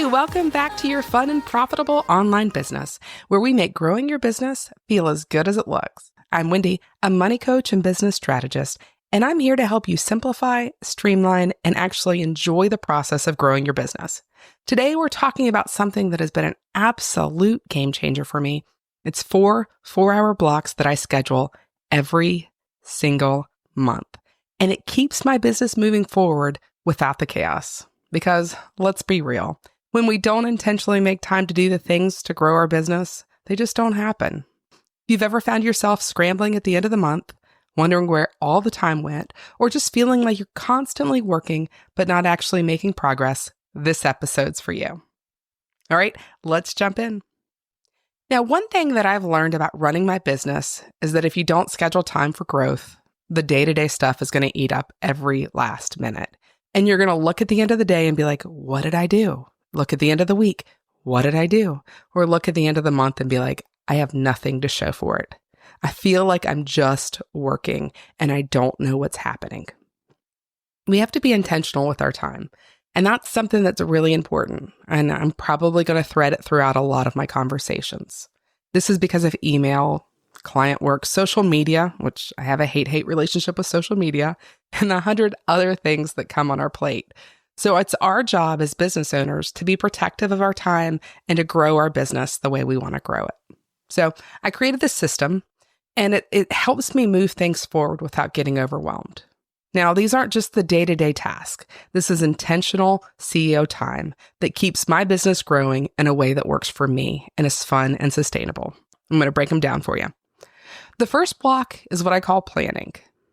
Hey, welcome back to your fun and profitable online business, where we make growing your business feel as good as it looks. I'm Wendy, a money coach and business strategist, and I'm here to help you simplify, streamline, and actually enjoy the process of growing your business. Today, we're talking about something that has been an absolute game changer for me. It's 4-hour blocks that I schedule every single month, and it keeps my business moving forward without the chaos. Because let's be real, when we don't intentionally make time to do the things to grow our business, they just don't happen. If you've ever found yourself scrambling at the end of the month, wondering where all the time went, or just feeling like you're constantly working but not actually making progress, this episode's for you. All right, let's jump in. Now, one thing that I've learned about running my business is that if you don't schedule time for growth, the day-to-day stuff is going to eat up every last minute. And you're going to look at the end of the day and be like, what did I do? Look at the end of the week. What did I do? Or look at the end of the month and be like, I have nothing to show for it. I feel like I'm just working and I don't know what's happening. We have to be intentional with our time. And that's something that's really important. And I'm probably going to thread it throughout a lot of my conversations. This is because of email, client work, social media, which I have a hate-hate relationship with social media, and 100 other things that come on our plate. So it's our job as business owners to be protective of our time and to grow our business the way we want to grow it. So I created this system, and it helps me move things forward without getting overwhelmed. Now, these aren't just the day-to-day task. This is intentional CEO time that keeps my business growing in a way that works for me and is fun and sustainable. I'm going to break them down for you. The first block is what I call planning.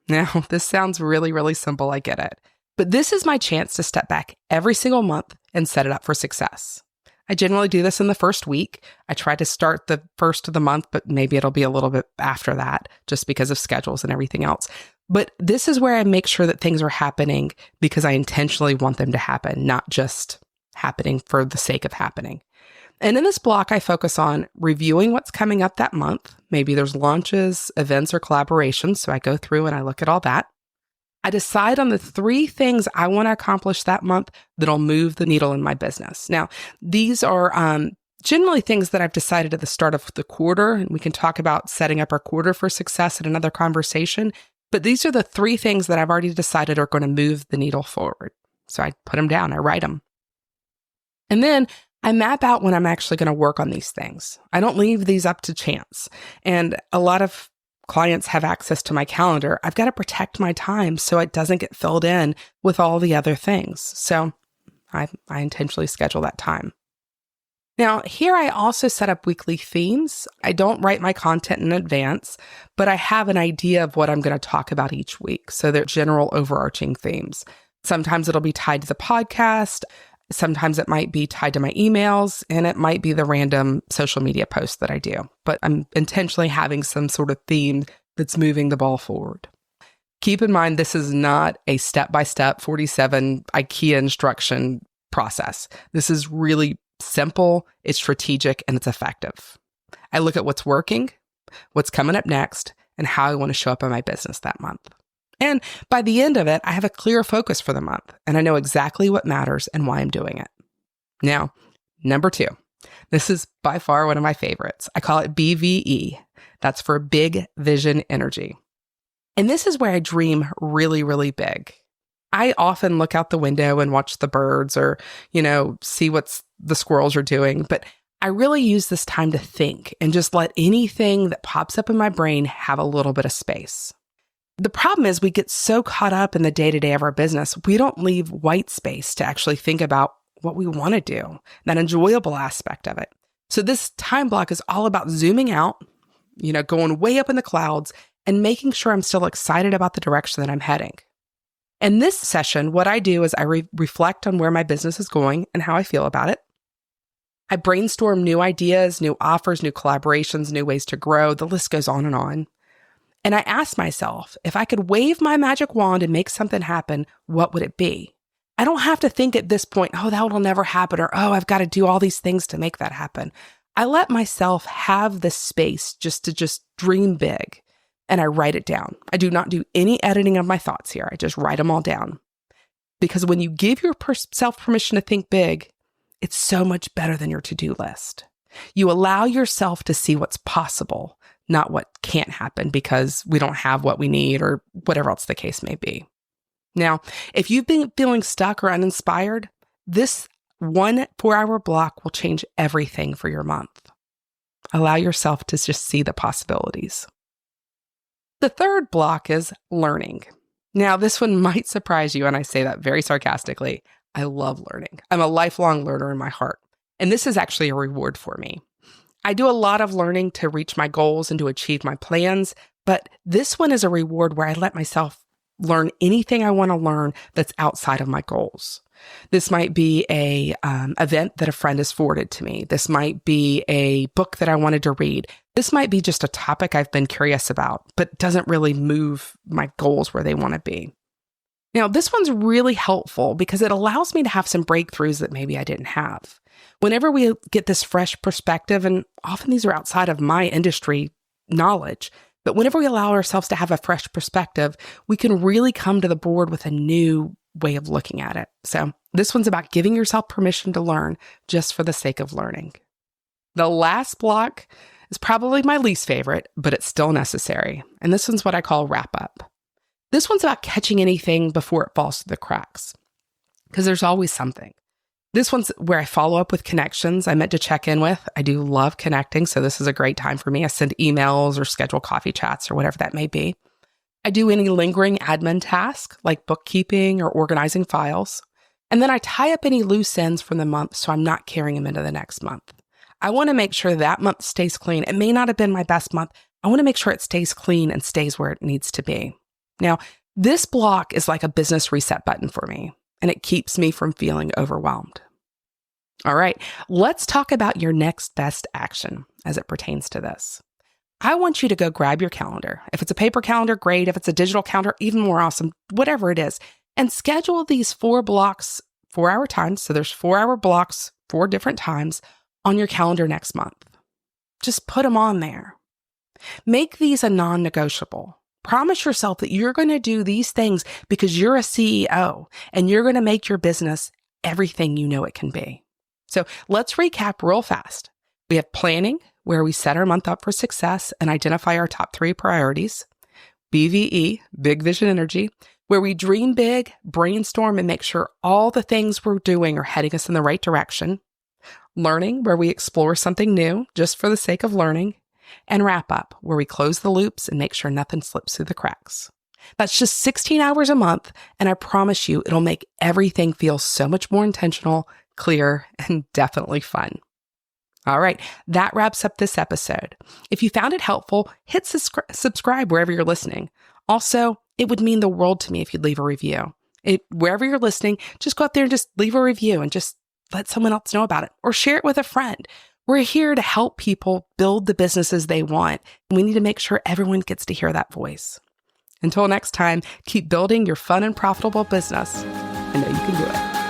Now, this sounds really, really simple, I get it. But this is my chance to step back every single month and set it up for success. I generally do this in the first week. I try to start the first of the month, but maybe it'll be a little bit after that just because of schedules and everything else. But this is where I make sure that things are happening because I intentionally want them to happen, not just happening for the sake of happening. And in this block, I focus on reviewing what's coming up that month. Maybe there's launches, events, or collaborations. So I go through and I look at all that. I decide on the 3 things I want to accomplish that month that'll move the needle in my business. Now, these are generally things that I've decided at the start of the quarter, and we can talk about setting up our quarter for success in another conversation. But these are the 3 things that I've already decided are going to move the needle forward. So I put them down, I write them. And then I map out when I'm actually going to work on these things. I don't leave these up to chance. And a lot of clients have access to my calendar. I've got to protect my time so it doesn't get filled in with all the other things. So I intentionally schedule that time. Now, here I also set up weekly themes. I don't write my content in advance, but I have an idea of what I'm going to talk about each week. So they're general overarching themes. Sometimes it'll be tied to the podcast. Sometimes it might be tied to my emails, and it might be the random social media posts that I do. But I'm intentionally having some sort of theme that's moving the ball forward. Keep in mind, this is not a step-by-step 47 IKEA instruction process. This is really simple, it's strategic, and it's effective. I look at what's working, what's coming up next, and how I want to show up in my business that month. And by the end of it, I have a clear focus for the month, and I know exactly what matters and why I'm doing it. Now, number 2, this is by far one of my favorites. I call it BVE. That's for Big Vision Energy. And this is where I dream really, really big. I often look out the window and watch the birds or, see what the squirrels are doing, but I really use this time to think and just let anything that pops up in my brain have a little bit of space. The problem is we get so caught up in the day-to-day of our business, we don't leave white space to actually think about what we want to do, that enjoyable aspect of it. So this time block is all about zooming out, going way up in the clouds and making sure I'm still excited about the direction that I'm heading. In this session, what I do is I reflect on where my business is going and how I feel about it. I brainstorm new ideas, new offers, new collaborations, new ways to grow. The list goes on. And I ask myself, if I could wave my magic wand and make something happen, what would it be? I don't have to think at this point, oh, that will never happen, or, oh, I've got to do all these things to make that happen. I let myself have the space to dream big, and I write it down. I do not do any editing of my thoughts here. I just write them all down. Because when you give yourself permission to think big, it's so much better than your to-do list. You allow yourself to see what's possible, not what can't happen because we don't have what we need or whatever else the case may be. Now, if you've been feeling stuck or uninspired, this 1 4-hour block will change everything for your month. Allow yourself to just see the possibilities. The third block is learning. Now, this one might surprise you, and I say that very sarcastically. I love learning. I'm a lifelong learner in my heart, and this is actually a reward for me. I do a lot of learning to reach my goals and to achieve my plans, but this one is a reward where I let myself learn anything I want to learn that's outside of my goals. This might be a event that a friend has forwarded to me. This might be a book that I wanted to read. This might be just a topic I've been curious about, but doesn't really move my goals where they want to be. Now, this one's really helpful because it allows me to have some breakthroughs that maybe I didn't have. Whenever we get this fresh perspective, and often these are outside of my industry knowledge, but whenever we allow ourselves to have a fresh perspective, we can really come to the board with a new way of looking at it. So this one's about giving yourself permission to learn just for the sake of learning. The last block is probably my least favorite, but it's still necessary. And this one's what I call wrap up. This one's about catching anything before it falls through the cracks, because there's always something. This one's where I follow up with connections I meant to check in with. I do love connecting, so this is a great time for me. I send emails or schedule coffee chats or whatever that may be. I do any lingering admin tasks like bookkeeping or organizing files. And then I tie up any loose ends from the month so I'm not carrying them into the next month. I want to make sure that month stays clean. It may not have been my best month. I want to make sure it stays clean and stays where it needs to be. Now, this block is like a business reset button for me, and it keeps me from feeling overwhelmed. All right, let's talk about your next best action as it pertains to this. I want you to go grab your calendar. If it's a paper calendar, great. If it's a digital calendar, even more awesome, whatever it is, and schedule these 4 blocks, 4-hour times. So there's 4-hour blocks, 4 different times on your calendar next month. Just put them on there. Make these a non-negotiable. Promise yourself that you're going to do these things because you're a CEO and you're going to make your business everything you know it can be. So let's recap real fast. We have planning, where we set our month up for success and identify our top 3 priorities. BVE, big vision energy, where we dream big, brainstorm, and make sure all the things we're doing are heading us in the right direction. Learning, where we explore something new just for the sake of learning. And wrap up, where we close the loops and make sure nothing slips through the cracks. That's just 16 hours a month, and I promise you it'll make everything feel so much more intentional, clear, and definitely fun. All right, that wraps up this episode. If you found it helpful, hit subscribe wherever you're listening. Also, it would mean the world to me if you'd leave a review. Wherever you're listening, just go up there and just leave a review and just let someone else know about it, or share it with a friend. We're here to help people build the businesses they want, and we need to make sure everyone gets to hear that voice. Until next time, keep building your fun and profitable business. I know you can do it.